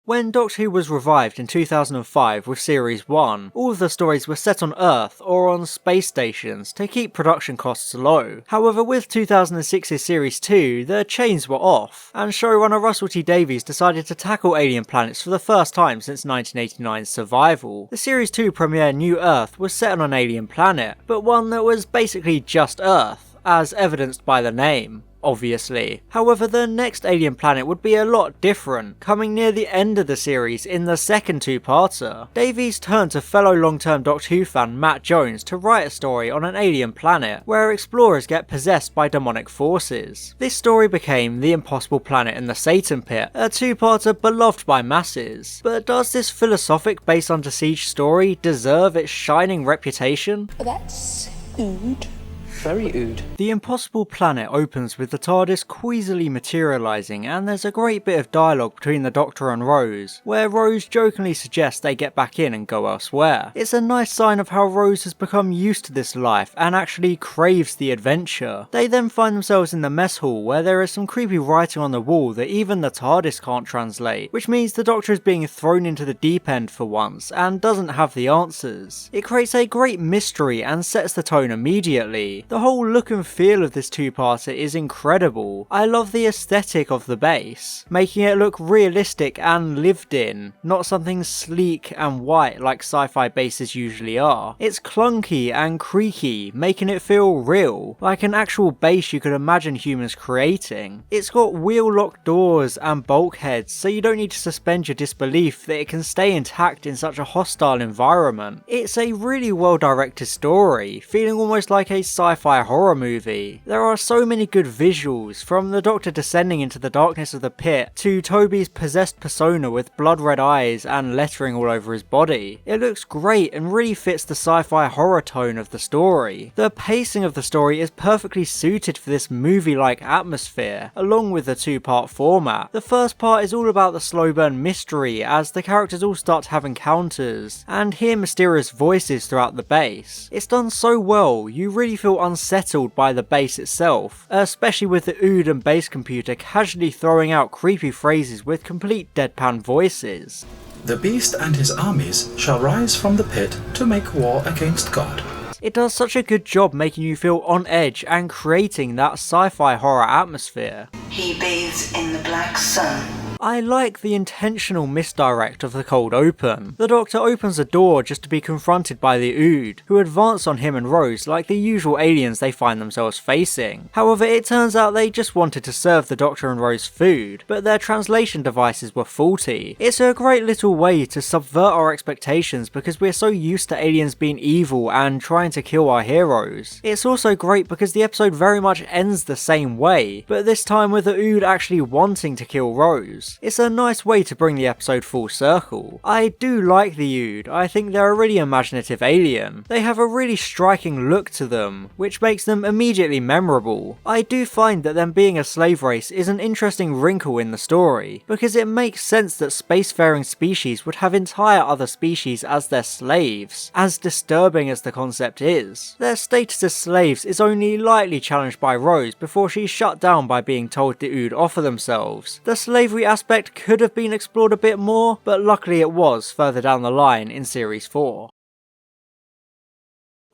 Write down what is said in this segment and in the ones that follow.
When Doctor Who was revived in 2005 with Series 1, all of the stories were set on Earth or on space stations to keep production costs low. However, with 2006's Series 2, the chains were off, and showrunner Russell T Davies decided to tackle alien planets for the first time since 1989's Survival. The Series 2 premiere New Earth was set on an alien planet, but one that was basically just Earth, as evidenced by the name. Obviously. However, the next alien planet would be a lot different, coming near the end of the series in the second two-parter. Davies turned to fellow long-term Doctor Who fan Matt Jones to write a story on an alien planet where explorers get possessed by demonic forces. This story became The Impossible Planet and the Satan Pit, a two-parter beloved by masses. But does this philosophic base under siege story deserve its shining reputation? That's ood. Very ood. The Impossible Planet opens with the TARDIS queasily materialising, and there's a great bit of dialogue between the Doctor and Rose, where Rose jokingly suggests they get back in and go elsewhere. It's a nice sign of how Rose has become used to this life and actually craves the adventure. They then find themselves in the mess hall where there is some creepy writing on the wall that even the TARDIS can't translate, which means the Doctor is being thrown into the deep end for once and doesn't have the answers. It creates a great mystery and sets the tone immediately. The whole look and feel of this two-parter is incredible. I love the aesthetic of the base, making it look realistic and lived in, not something sleek and white like sci-fi bases usually are. It's clunky and creaky, making it feel real, like an actual base you could imagine humans creating. It's got wheel-locked doors and bulkheads, so you don't need to suspend your disbelief that it can stay intact in such a hostile environment. It's a really well-directed story, feeling almost like a sci-fi horror movie. There are so many good visuals, from the Doctor descending into the darkness of the pit, to Toby's possessed persona with blood red eyes and lettering all over his body. It looks great and really fits the sci-fi horror tone of the story. The pacing of the story is perfectly suited for this movie-like atmosphere, along with the two-part format. The first part is all about the slow burn mystery as the characters all start to have encounters and hear mysterious voices throughout the base. It's done so well, you really feel unsettled by the base itself, especially with the Ood and base computer casually throwing out creepy phrases with complete deadpan voices. The beast and his armies shall rise from the pit to make war against God. It does such a good job making you feel on edge and creating that sci-fi horror atmosphere. He bathes in the black sun. I like the intentional misdirect of the cold open. The Doctor opens a door just to be confronted by the Ood, who advance on him and Rose like the usual aliens they find themselves facing. However, it turns out they just wanted to serve the Doctor and Rose food, but their translation devices were faulty. It's a great little way to subvert our expectations because we're so used to aliens being evil and trying to kill our heroes. It's also great because the episode very much ends the same way, but this time with the Ood actually wanting to kill Rose. It's a nice way to bring the episode full circle. I do like the Ood. I think they're a really imaginative alien. They have a really striking look to them, which makes them immediately memorable. I do find that them being a slave race is an interesting wrinkle in the story, because it makes sense that spacefaring species would have entire other species as their slaves, as disturbing as the concept is. Their status as slaves is only lightly challenged by Rose before she's shut down by being told the Ood offer themselves. The slavery aspect could have been explored a bit more, but luckily it was further down the line in Series 4.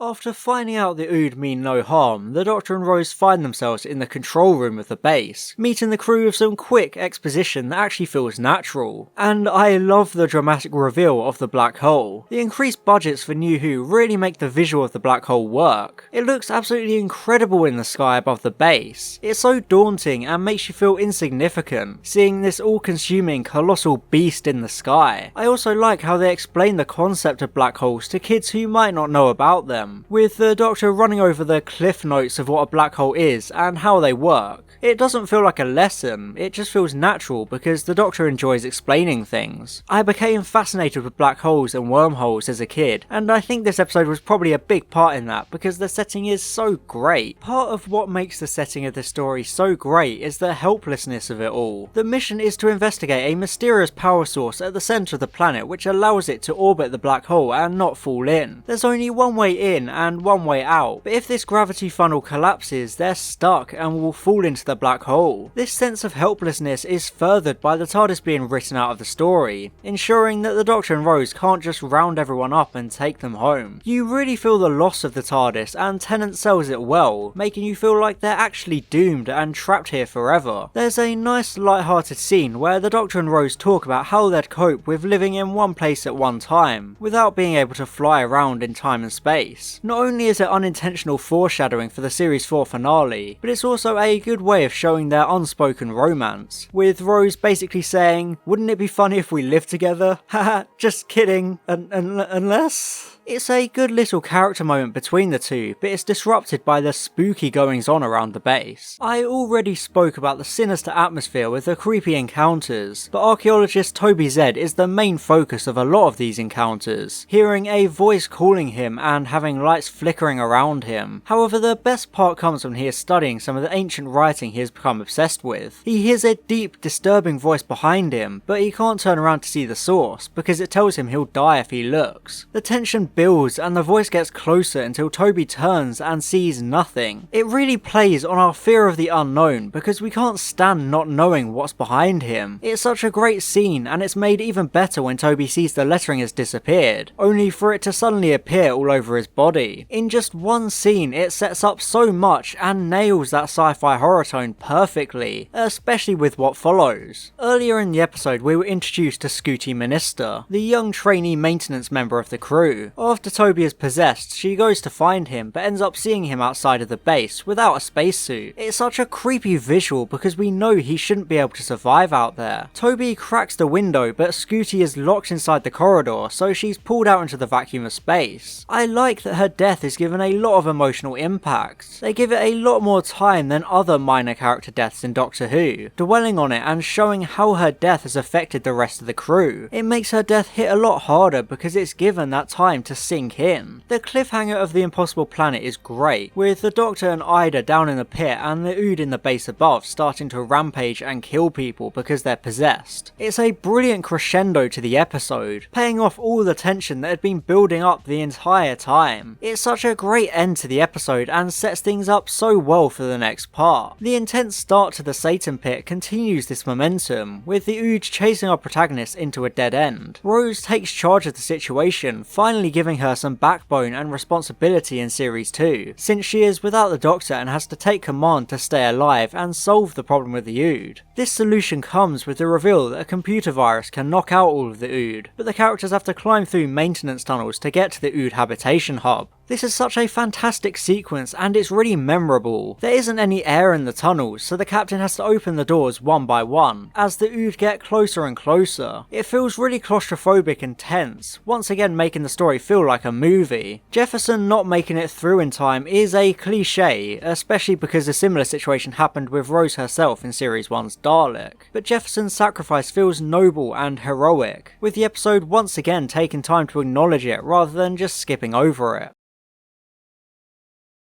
After finding out the Ood mean no harm, the Doctor and Rose find themselves in the control room of the base, meeting the crew with some quick exposition that actually feels natural. And I love the dramatic reveal of the black hole. The increased budgets for New Who really make the visual of the black hole work. It looks absolutely incredible in the sky above the base. It's so daunting and makes you feel insignificant, seeing this all-consuming colossal beast in the sky. I also like how they explain the concept of black holes to kids who might not know about them, with the Doctor running over the cliff notes of what a black hole is and how they work. It doesn't feel like a lesson, it just feels natural because the Doctor enjoys explaining things. I became fascinated with black holes and wormholes as a kid, and I think this episode was probably a big part in that because the setting is so great. Part of what makes the setting of this story so great is the helplessness of it all. The mission is to investigate a mysterious power source at the centre of the planet which allows it to orbit the black hole and not fall in. There's only one way in and one way out, but if this gravity funnel collapses, they're stuck and will fall into the black hole. This sense of helplessness is furthered by the TARDIS being written out of the story, ensuring that the Doctor and Rose can't just round everyone up and take them home. You really feel the loss of the TARDIS, and Tennant sells it well, making you feel like they're actually doomed and trapped here forever. There's a nice light-hearted scene where the Doctor and Rose talk about how they'd cope with living in one place at one time, without being able to fly around in time and space. Not only is it unintentional foreshadowing for the series 4 finale, but it's also a good way of showing their unspoken romance, with Rose basically saying, "Wouldn't it be funny if we lived together? Haha, just kidding, unless..." It's a good little character moment between the two, but it's disrupted by the spooky goings on around the base. I already spoke about the sinister atmosphere with the creepy encounters, but archaeologist Toby Zed is the main focus of a lot of these encounters, hearing a voice calling him and having lights flickering around him. However, the best part comes when he is studying some of the ancient writing he has become obsessed with. He hears a deep, disturbing voice behind him, but he can't turn around to see the source, because it tells him he'll die if he looks. The tension builds and the voice gets closer until Toby turns and sees nothing. It really plays on our fear of the unknown because we can't stand not knowing what's behind him. It's such a great scene, and it's made even better when Toby sees the lettering has disappeared, only for it to suddenly appear all over his body. In just one scene, it sets up so much and nails that sci-fi horror tone perfectly, especially with what follows. Earlier in the episode, we were introduced to Scooty Minister, the young trainee maintenance member of the crew. After Toby is possessed, she goes to find him, but ends up seeing him outside of the base without a spacesuit. It's such a creepy visual because we know he shouldn't be able to survive out there. Toby cracks the window, but Scooty is locked inside the corridor, so she's pulled out into the vacuum of space. I like that her death is given a lot of emotional impact. They give it a lot more time than other minor character deaths in Doctor Who, dwelling on it and showing how her death has affected the rest of the crew. It makes her death hit a lot harder because it's given that time to sink in. The cliffhanger of the Impossible Planet is great, with the Doctor and Ida down in the pit and the Ood in the base above starting to rampage and kill people because they're possessed. It's a brilliant crescendo to the episode, paying off all the tension that had been building up the entire time. It's such a great end to the episode and sets things up so well for the next part. The intense start to the Satan pit continues this momentum, with the Ood chasing our protagonist into a dead end. Rose takes charge of the situation, finally giving her some backbone and responsibility in Series 2, since she is without the Doctor and has to take command to stay alive and solve the problem with the Ood. This solution comes with the reveal that a computer virus can knock out all of the Ood, but the characters have to climb through maintenance tunnels to get to the Ood habitation hub. This is such a fantastic sequence and it's really memorable. There isn't any air in the tunnels, so the captain has to open the doors one by one, as the Ood get closer and closer. It feels really claustrophobic and tense, once again making the story feel like a movie. Jefferson not making it through in time is a cliche, especially because a similar situation happened with Rose herself in Series 1's Dalek. But Jefferson's sacrifice feels noble and heroic, with the episode once again taking time to acknowledge it rather than just skipping over it.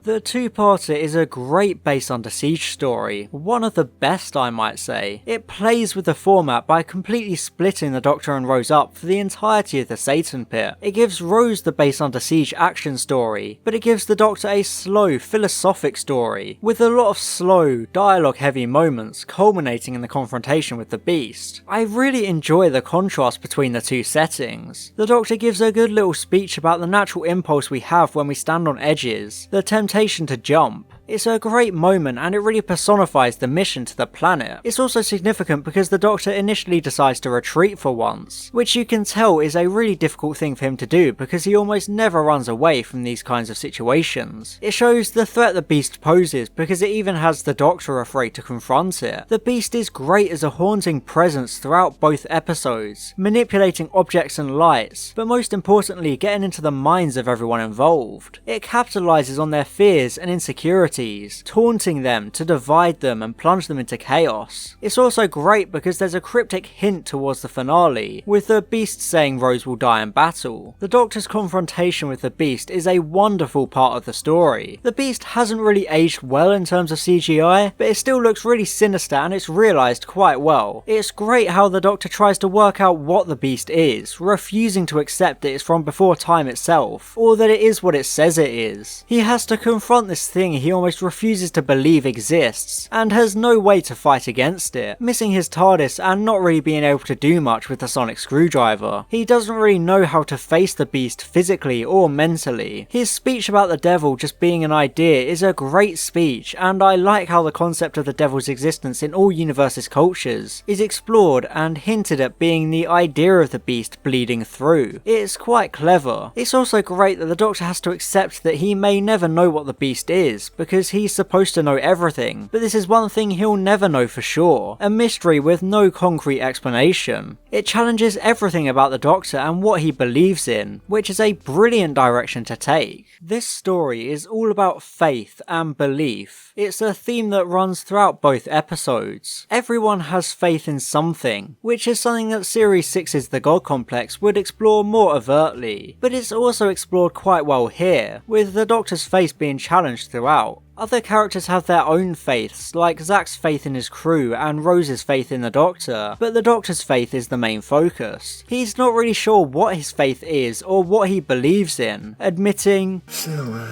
The two-parter is a great Base Under Siege story, one of the best I might say. It plays with the format by completely splitting the Doctor and Rose up for the entirety of the Satan pit. It gives Rose the Base Under Siege action story, but it gives the Doctor a slow, philosophic story, with a lot of slow, dialogue-heavy moments culminating in the confrontation with the Beast. I really enjoy the contrast between the two settings. The Doctor gives a good little speech about the natural impulse we have when we stand on edges, the temptation to jump. It's a great moment and it really personifies the mission to the planet. It's also significant because the Doctor initially decides to retreat for once, which you can tell is a really difficult thing for him to do because he almost never runs away from these kinds of situations. It shows the threat the Beast poses because it even has the Doctor afraid to confront it. The Beast is great as a haunting presence throughout both episodes, manipulating objects and lights, but most importantly getting into the minds of everyone involved. It capitalizes on their fears and insecurities authorities, taunting them to divide them and plunge them into chaos. It's also great because there's a cryptic hint towards the finale, with the Beast saying Rose will die in battle. The Doctor's confrontation with the Beast is a wonderful part of the story. The Beast hasn't really aged well in terms of CGI, but it still looks really sinister and it's realised quite well. It's great how the Doctor tries to work out what the Beast is, refusing to accept that it's from before time itself, or that it is what it says it is. He has to confront this thing he almost refuses to believe exists, and has no way to fight against it, missing his TARDIS and not really being able to do much with the sonic screwdriver. He doesn't really know how to face the Beast physically or mentally. His speech about the devil just being an idea is a great speech, and I like how the concept of the devil's existence in all universes' cultures is explored and hinted at being the idea of the Beast bleeding through. It's quite clever. It's also great that the Doctor has to accept that he may never know what the Beast is, because he's supposed to know everything, but this is one thing he'll never know for sure, a mystery with no concrete explanation. It challenges everything about the Doctor and what he believes in, which is a brilliant direction to take. This story is all about faith and belief. It's a theme that runs throughout both episodes. Everyone has faith in something, which is something that Series 6's The God Complex would explore more overtly, but it's also explored quite well here, with the Doctor's faith being challenged throughout. Other characters have their own faiths, like Zack's faith in his crew and Rose's faith in the Doctor, but the Doctor's faith is the main focus. He's not really sure what his faith is or what he believes in, admitting, "So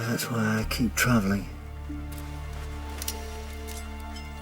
that's why I keep travelling.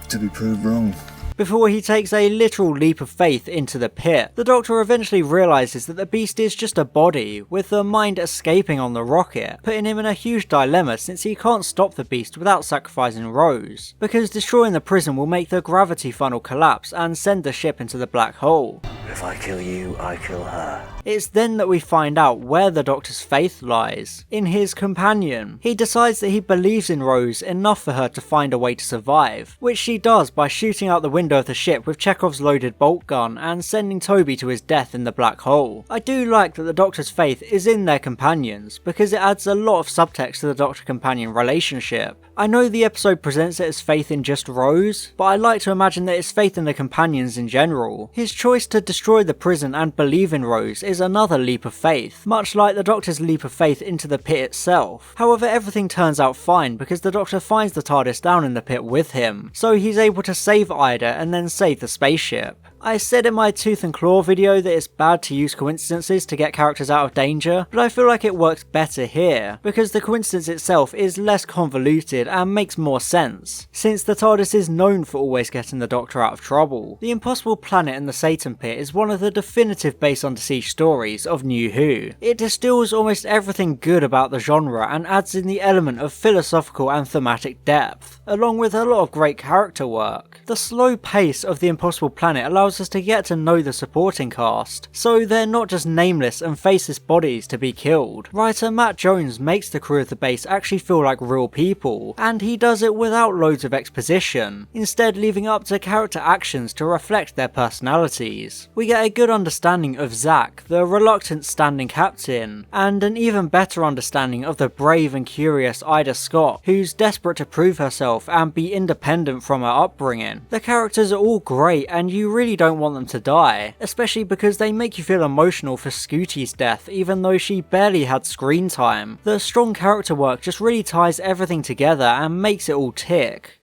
To be proved wrong." before he takes a literal leap of faith into the pit. The Doctor eventually realises that the Beast is just a body, with the mind escaping on the rocket, putting him in a huge dilemma since he can't stop the Beast without sacrificing Rose, because destroying the prison will make the gravity funnel collapse and send the ship into the black hole. If I kill you, I kill her. It's then that we find out where the Doctor's faith lies, in his companion. He decides that he believes in Rose enough for her to find a way to survive, which she does by shooting out the window of the ship with Chekhov's loaded bolt gun and sending Toby to his death in the black hole. I do like that the Doctor's faith is in their companions, because it adds a lot of subtext to the Doctor-companion relationship. I know the episode presents it as faith in just Rose, but I like to imagine that it's faith in the companions in general. His choice to destroy the prison and believe in Rose is another leap of faith, much like the Doctor's leap of faith into the pit itself. However, everything turns out fine because the Doctor finds the TARDIS down in the pit with him, so he's able to save Ida and then save the spaceship. I said in my Tooth and Claw video that it's bad to use coincidences to get characters out of danger, but I feel like it works better here, because the coincidence itself is less convoluted and makes more sense, since the TARDIS is known for always getting the Doctor out of trouble. The Impossible Planet and the Satan Pit is one of the definitive base under siege stories of New Who. It distills almost everything good about the genre and adds in the element of philosophical and thematic depth, along with a lot of great character work. The slow pace of the Impossible Planet allows us to get to know the supporting cast, so they're not just nameless and faceless bodies to be killed. Writer Matt Jones makes the crew of the base actually feel like real people, and he does it without loads of exposition, instead leaving up to character actions to reflect their personalities. We get a good understanding of Zack, the reluctant standing captain, and an even better understanding of the brave and curious Ida Scott, who's desperate to prove herself and be independent from her upbringing. The characters are all great and you really don't want them to die, especially because they make you feel emotional for Scooty's death even though she barely had screen time. The strong character work just really ties everything together and makes it all tick.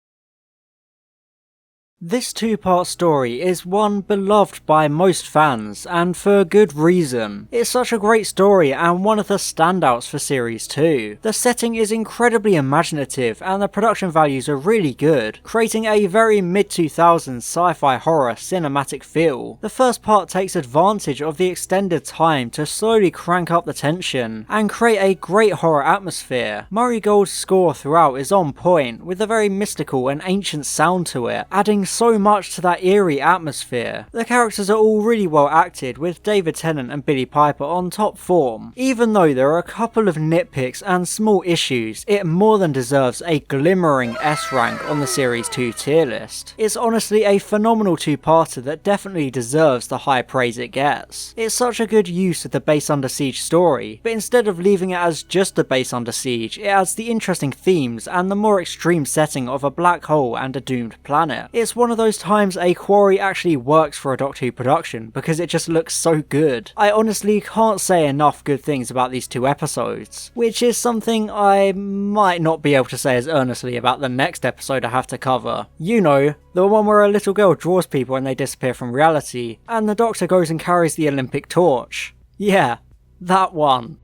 This two-part story is one beloved by most fans, and for good reason. It's such a great story and one of the standouts for Series 2. The setting is incredibly imaginative and the production values are really good, creating a very mid-2000s sci-fi horror cinematic feel. The first part takes advantage of the extended time to slowly crank up the tension and create a great horror atmosphere. Murray Gold's score throughout is on point, with a very mystical and ancient sound to it, adding so much to that eerie atmosphere. The characters are all really well acted, with David Tennant and Billie Piper on top form. Even though there are a couple of nitpicks and small issues, it more than deserves a glimmering S rank on the Series 2 tier list. It's honestly a phenomenal two-parter that definitely deserves the high praise it gets. It's such a good use of the Base Under Siege story, but instead of leaving it as just the Base Under Siege, it adds the interesting themes and the more extreme setting of a black hole and a doomed planet. It's one of those times a quarry actually works for a Doctor Who production because it just looks so good. I honestly can't say enough good things about these two episodes, which is something I might not be able to say as earnestly about the next episode I have to cover. You know, the one where a little girl draws people and they disappear from reality, and the Doctor goes and carries the Olympic torch. Yeah, that one.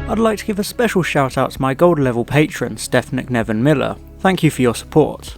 I'd like to give a special shout out to my gold level patron, Steph McNevin Miller. Thank you for your support.